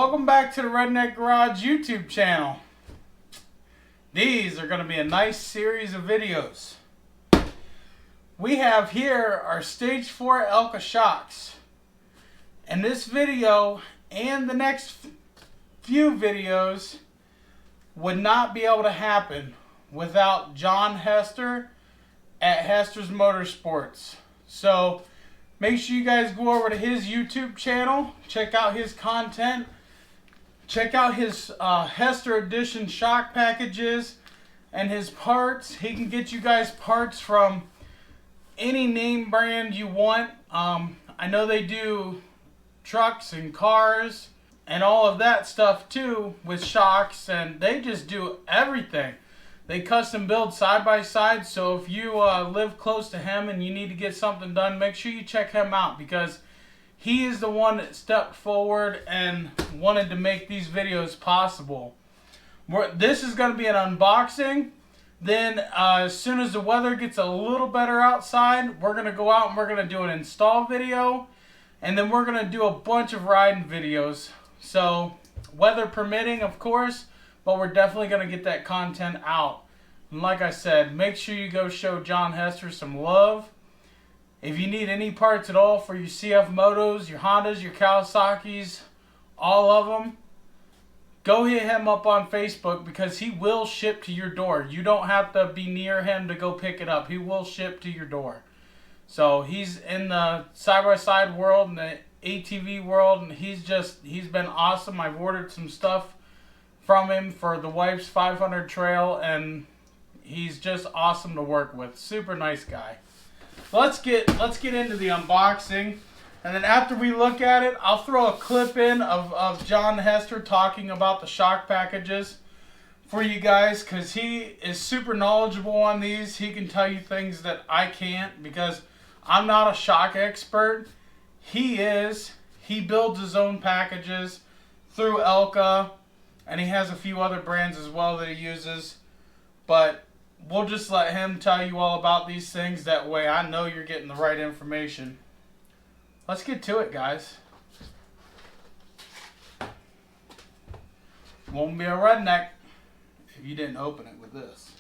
Welcome back to the Redneck Garage YouTube channel. These are going to be a nice series of videos. We have here our Stage 4 Elka Shocks. And this video and the next few videos would not be able to happen without John Hester at Hester's Motorsports. So make sure you guys go over to his YouTube channel, check out his content, check out his Hester Edition shock packages and his parts. He can get you guys parts from any name brand you want. I know they do trucks and cars and all of that stuff too with shocks, and they just do everything. They custom build side by side, so if you live close to him and you need to get something done, make sure you check him out because he is the one that stepped forward and wanted to make these videos possible. This is going to be an unboxing. Then as soon as the weather gets a little better outside, we're going to go out and we're going to do an install video. And then we're going to do a bunch of riding videos. So weather permitting, of course. But we're definitely going to get that content out. And like I said, make sure you go show John Hester some love. If you need any parts at all for your CF Motos, your Hondas, your Kawasaki's, all of them, go hit him up on Facebook because he will ship to your door. You don't have to be near him to go pick it up. He will ship to your door. So he's in the side-by-side world and the ATV world, and he's been awesome. I've ordered some stuff from him for the wife's 500 trail, and he's just awesome to work with. Super nice guy. Let's get into the unboxing, and then after we look at it, I'll throw a clip in of John Hester talking about the shock packages for you guys because he is super knowledgeable on these. He can tell you things that I can't because I'm not a shock expert. He is. He builds his own packages through Elka. And he has a few other brands as well that he uses. But we'll just let him tell you all about these things. That way I know you're getting the right information. Let's get to it, guys. Won't be a redneck if you didn't open it with this.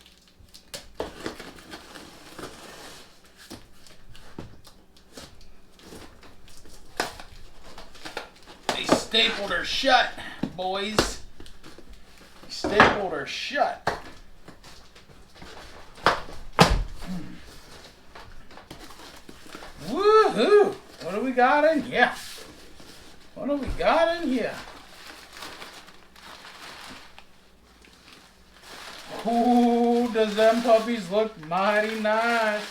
They stapled her shut, boys. Stapled her shut. Woohoo! What do we got in here? What do we got in here? Ooh, does them puppies look mighty nice?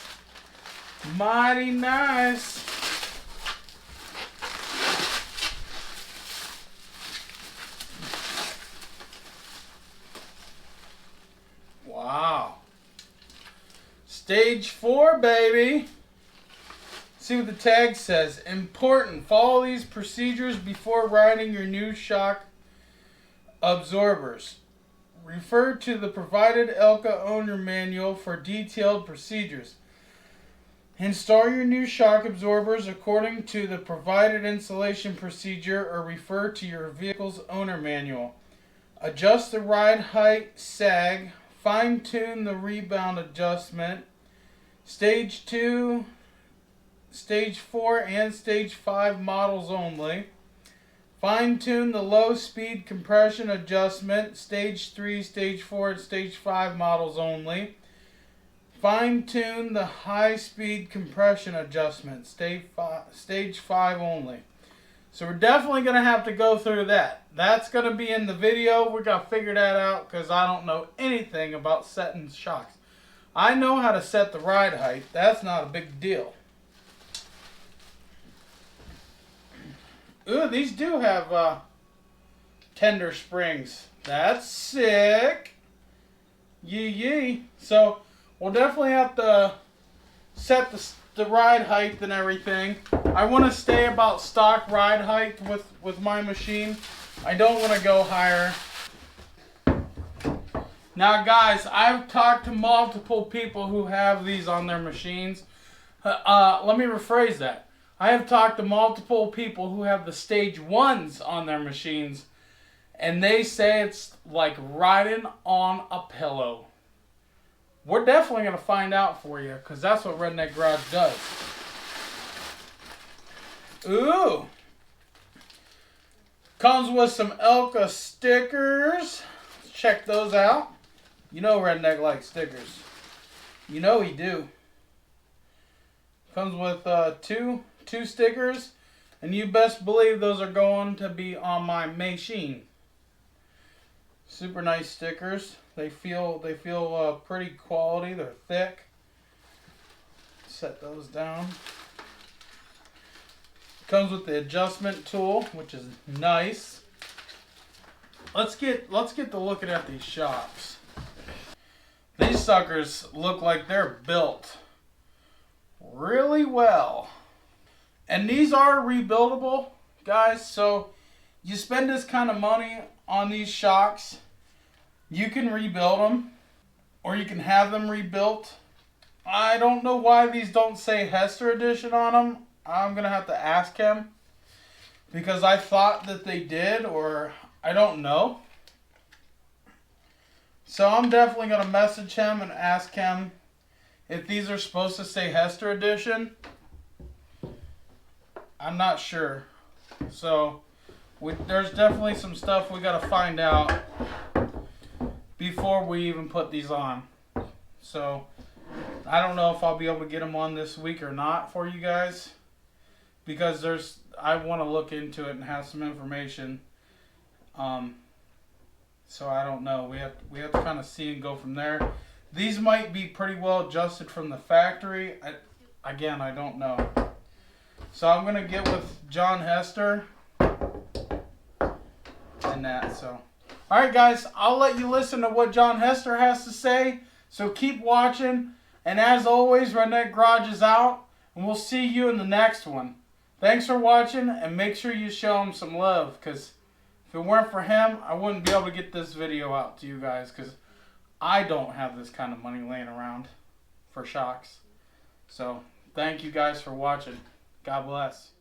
Mighty nice. Wow. Stage 4, baby. See what the tag says. Important. Follow these procedures before riding your new shock absorbers. Refer to the provided Elka owner manual for detailed procedures. Install your new shock absorbers according to the provided installation procedure or refer to your vehicle's owner manual. Adjust the ride height, sag. Fine-tune the rebound adjustment. Stage 2, Stage 4, and Stage 5 models only. Fine-tune the low-speed compression adjustment. Stage 3, Stage 4, and Stage 5 models only. Fine-tune the high-speed compression adjustment. Stage 5 only. So we're definitely going to have to go through that. That's going to be in the video. We're going to figure that out because I don't know anything about setting shocks. I know how to set the ride height. That's not a big deal. Ooh, these do have tender springs. That's sick. Yee. So we'll definitely have to set the ride height and everything. I want to stay about stock ride height with my machine. I don't want to go higher. Now guys, I've talked to multiple people who have these on their machines. Let me rephrase that. I have talked to multiple people who have the stage 1s on their machines And they say it's like riding on a pillow. We're definitely going to find out for you, because that's what Redneck Garage does. Ooh. Comes with some Elka stickers. Let's check those out. You know Redneck likes stickers. You know he do. Comes with two stickers. And you best believe those are going to be on my machine. Super nice stickers. They feel pretty quality. They're thick. Set those down. Comes with the adjustment tool, which is nice. Let's get to looking at these shocks. These suckers look like they're built really well. And these are rebuildable, guys. So you spend this kind of money on these shocks, you can rebuild them, or you can have them rebuilt. I don't know why these don't say Hester Edition on them. I'm going to have to ask him, because I thought that they did, or I don't know. So I'm definitely going to message him and ask him if these are supposed to say Hester Edition. I'm not sure. So there's definitely some stuff we got to find out before we even put these on. So I don't know if I'll be able to get them on this week or not for you guys, because I want to look into it and have some information. So I don't know. We have to kind of see and go from there. These might be pretty well adjusted from the factory. I don't know. So I'm gonna get with John Hester and that. So, all right, guys, I'll let you listen to what John Hester has to say. So keep watching, and as always, Redneck Garage is out, and we'll see you in the next one. Thanks for watching, and make sure you show him some love, because if it weren't for him, I wouldn't be able to get this video out to you guys, because I don't have this kind of money laying around for shocks. So thank you guys for watching. God bless.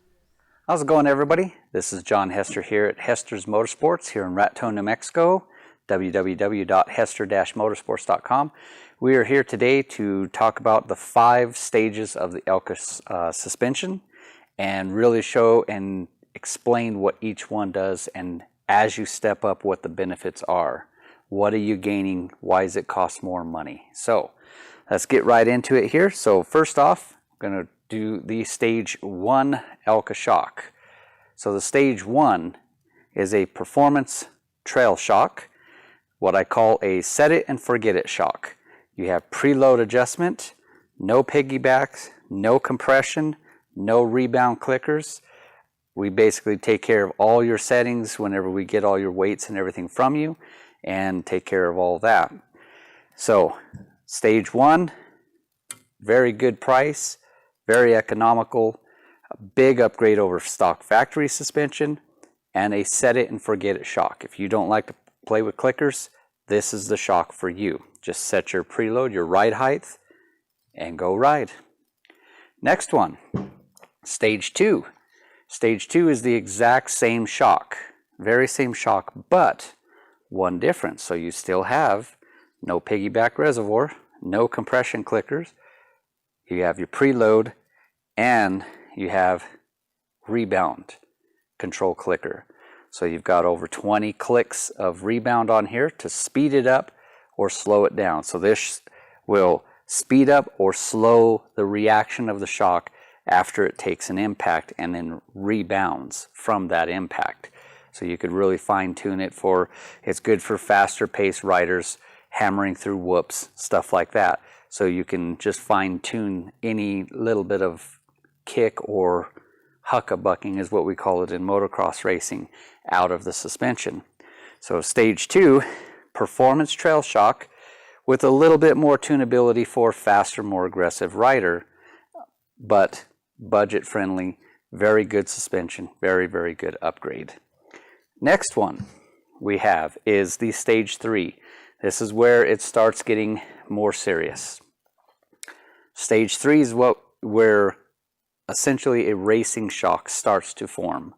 How's it going, everybody? This is John Hester here at Hester's Motorsports here in Raton, New Mexico. www.hester-motorsports.com. We are here today to talk about the 5 stages of the Elka suspension, and really show and explain what each one does, and as you step up, what the benefits are. What are you gaining? Why does it cost more money? So let's get right into it here. So first off, I'm going to do the stage 1 Elka shock. So the stage 1 is a performance trail shock, what I call a set it and forget it shock. You have preload adjustment, no piggybacks, no compression, no rebound clickers. We basically take care of all your settings whenever we get all your weights and everything from you, and take care of all that. So stage 1, very good price, very economical, a big upgrade over stock factory suspension, and a set it and forget it shock. If you don't like to play with clickers, this is the shock for you. Just set your preload, your ride height, and go ride. Next one, stage 2. Stage 2 is the exact same shock, very same shock, but one difference. So you still have no piggyback reservoir, no compression clickers, you have your preload, and you have rebound control clicker. So you've got over 20 clicks of rebound on here to speed it up or slow it down. So this will speed up or slow the reaction of the shock after it takes an impact and then rebounds from that impact. So you could really fine tune it for, it's good for faster paced riders, hammering through whoops, stuff like that. So you can just fine tune any little bit of kick or huckabucking is what we call it in motocross racing out of the suspension. So stage 2, performance trail shock with a little bit more tunability for faster, more aggressive rider, but budget friendly, very good suspension, very, very good upgrade. Next one we have is the stage 3. This is where it starts getting more serious. Stage 3 is where essentially a racing shock starts to form.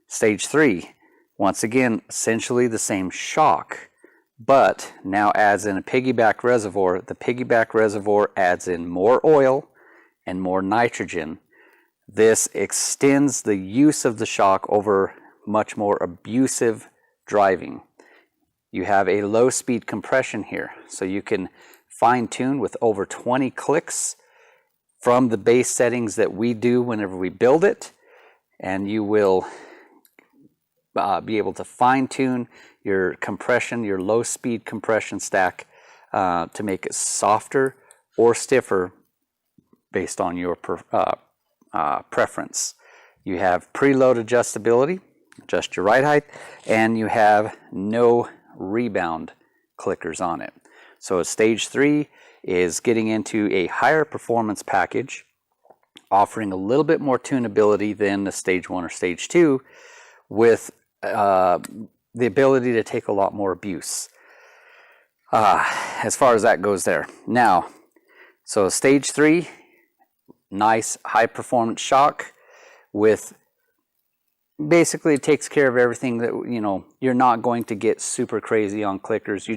Stage 3, Once again, essentially the same shock, but now adds in a piggyback reservoir. The piggyback reservoir adds in more oil and more nitrogen. This extends the use of the shock over much more abusive driving. You have a low speed compression here, so you can fine tune with over 20 clicks from the base settings that we do whenever we build it, and you will be able to fine tune your compression, your low speed compression stack to make it softer or stiffer based on your preference. You have preload adjustability, adjust your ride height, and you have no rebound clickers on it. So stage 3 is getting into a higher performance package, offering a little bit more tunability than the stage 1 or stage 2, with the ability to take a lot more abuse as far as that goes there. Now, so stage 3, nice high performance shock with basically it takes care of everything that, you know, you're not going to get super crazy on clickers.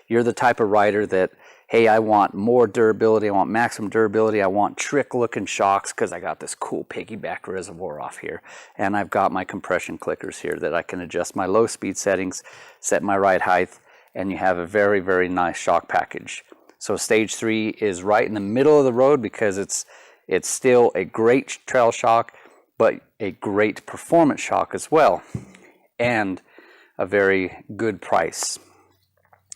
You're the type of rider that, hey, I want more durability, I want maximum durability, I want trick looking shocks because I got this cool piggyback reservoir off here, and I've got my compression clickers here that I can adjust my low speed settings, set my ride height, and you have a very, very nice shock package. So stage 3 is right in the middle of the road because it's still a great trail shock, but a great performance shock as well, and a very good price.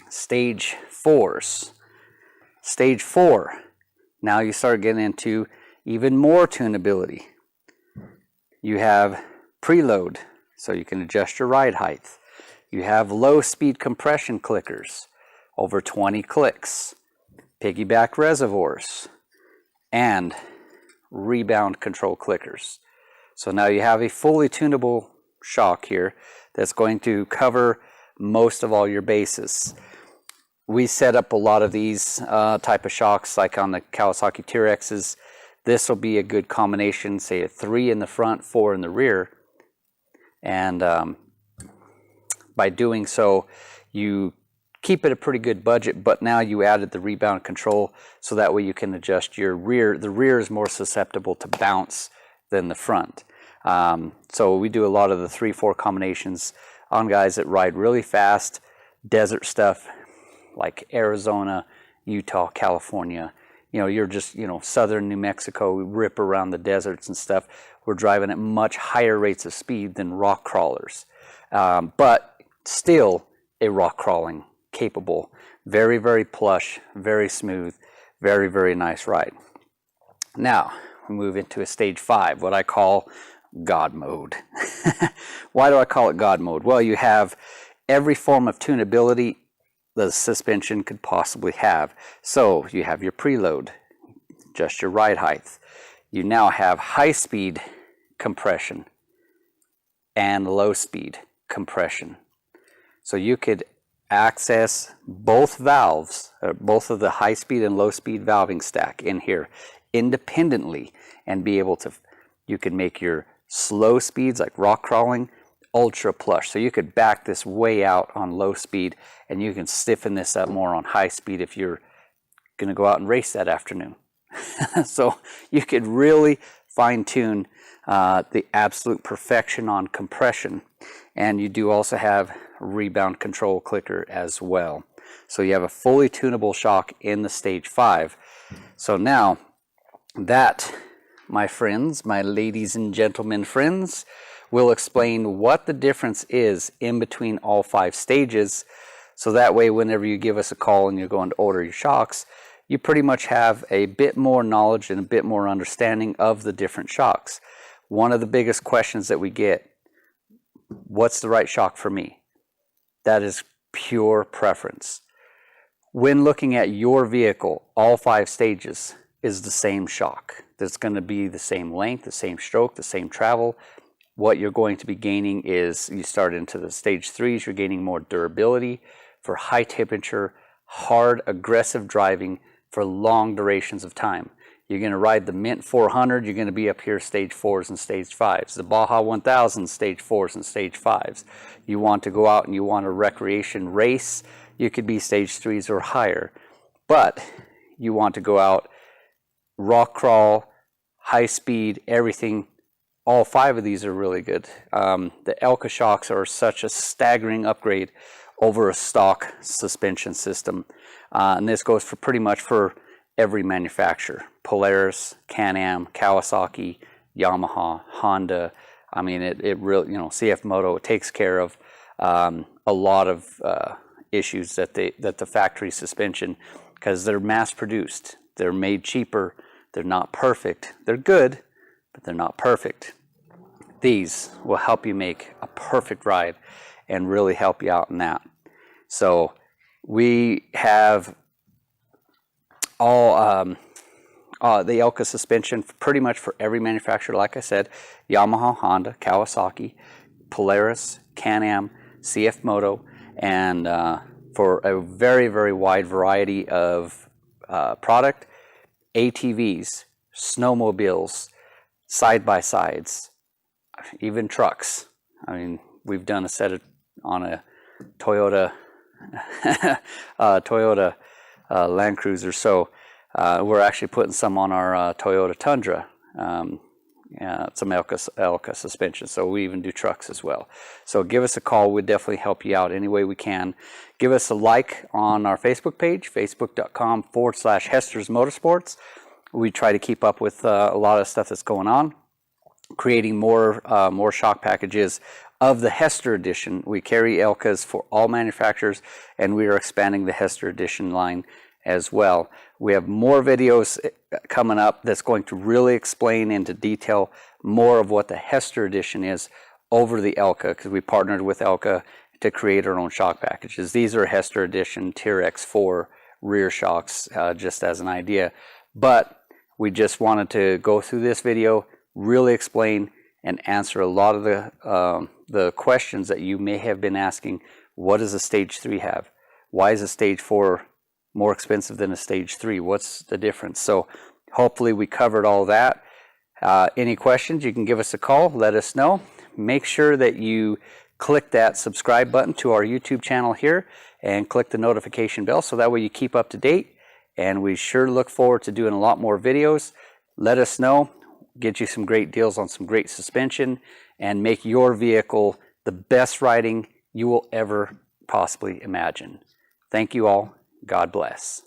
Stage 4s. Stage 4, now you start getting into even more tunability. You have preload, so you can adjust your ride height. You have low speed compression clickers, over 20 clicks, piggyback reservoirs, and rebound control clickers. So now you have a fully tunable shock here that's going to cover most of all your bases. We set up a lot of these type of shocks, like on the Kawasaki T-Rexes. This will be a good combination, say a 3 in the front, 4 in the rear. And by doing so, you keep it a pretty good budget, but now you added the rebound control, so that way you can adjust your rear. The rear is more susceptible to bounce than the front. So we do a lot of the 3-4 combinations on guys that ride really fast, desert stuff, like Arizona, Utah, California. You know, you're just, you know, southern New Mexico, we rip around the deserts and stuff. We're driving at much higher rates of speed than rock crawlers. But still a rock crawling capable. Very, very plush, very smooth, very, very nice ride. Now, we move into a stage 5, what I call God mode. Why do I call it God mode? Well, you have every form of tunability the suspension could possibly have. So you have your preload, adjust your ride height. You now have high speed compression and low speed compression. So you could access both valves, both of the high speed and low speed valving stack in here independently, and be able to, you could make your slow speeds like rock crawling ultra plush. So you could back this way out on low speed, and you can stiffen this up more on high speed if you're going to go out and race that afternoon. So you could really fine tune the absolute perfection on compression. And you do also have rebound control clicker as well. So you have a fully tunable shock in the stage 5. So now that, my friends, my ladies and gentlemen friends, will explain what the difference is in between all 5 stages. So that way, whenever you give us a call and you're going to order your shocks, you pretty much have a bit more knowledge and a bit more understanding of the different shocks. One of the biggest questions that we get, what's the right shock for me? That is pure preference. When looking at your vehicle, all 5 stages is the same shock. There's going to be the same length, the same stroke, the same travel. What you're going to be gaining is, you start into the stage 3s, you're gaining more durability for high temperature, hard, aggressive driving for long durations of time. You're going to ride the Mint 400, you're going to be up here stage 4s and stage 5s. The Baja 1000, stage 4s and stage 5s. You want to go out and you want a recreation race, you could be stage 3s or higher. But you want to go out, rock crawl, high speed, everything. All 5 of these are really good. The Elka Shocks are such a staggering upgrade over a stock suspension system. And this goes for pretty much for every manufacturer. Polaris, Can-Am, Kawasaki, Yamaha, Honda. I mean, it really, CF Moto, it takes care of a lot of issues that the factory suspension, because they're mass produced. They're made cheaper. They're not perfect. They're good, but they're not perfect. These will help you make a perfect ride and really help you out in that. So we have all the Elka suspension pretty much for every manufacturer. Like I said, Yamaha, Honda, Kawasaki, Polaris, Can-Am, CF Moto, and for a very, very wide variety of product, ATVs, snowmobiles, side-by-sides, even trucks. I mean, we've done a set on a Toyota Land Cruiser. So we're actually putting some on our Toyota Tundra, some Elka suspension. So we even do trucks as well. So give us a call. We'd definitely help you out any way we can. Give us a like on our Facebook page, facebook.com/Hester's Motorsports. We try to keep up with a lot of stuff that's going on, creating more shock packages of the Hester edition. We carry Elkas for all manufacturers, and we are expanding the Hester edition line as well. We have more videos coming up that's going to really explain into detail more of what the Hester edition is over the Elka, because we partnered with Elka to create our own shock packages. These are Hester edition Tier X4 rear shocks, just as an idea. But we just wanted to go through this video, really explain and answer a lot of the questions that you may have been asking. What does a stage 3 have? Why is a stage 4 more expensive than a stage 3? What's the difference? So hopefully we covered all that. Any questions, you can give us a call, let us know. Make sure that you click that subscribe button to our YouTube channel here and click the notification bell, so that way you keep up to date. And we sure look forward to doing a lot more videos. Let us know, get you some great deals on some great suspension, and make your vehicle the best riding you will ever possibly imagine. Thank you all. God bless.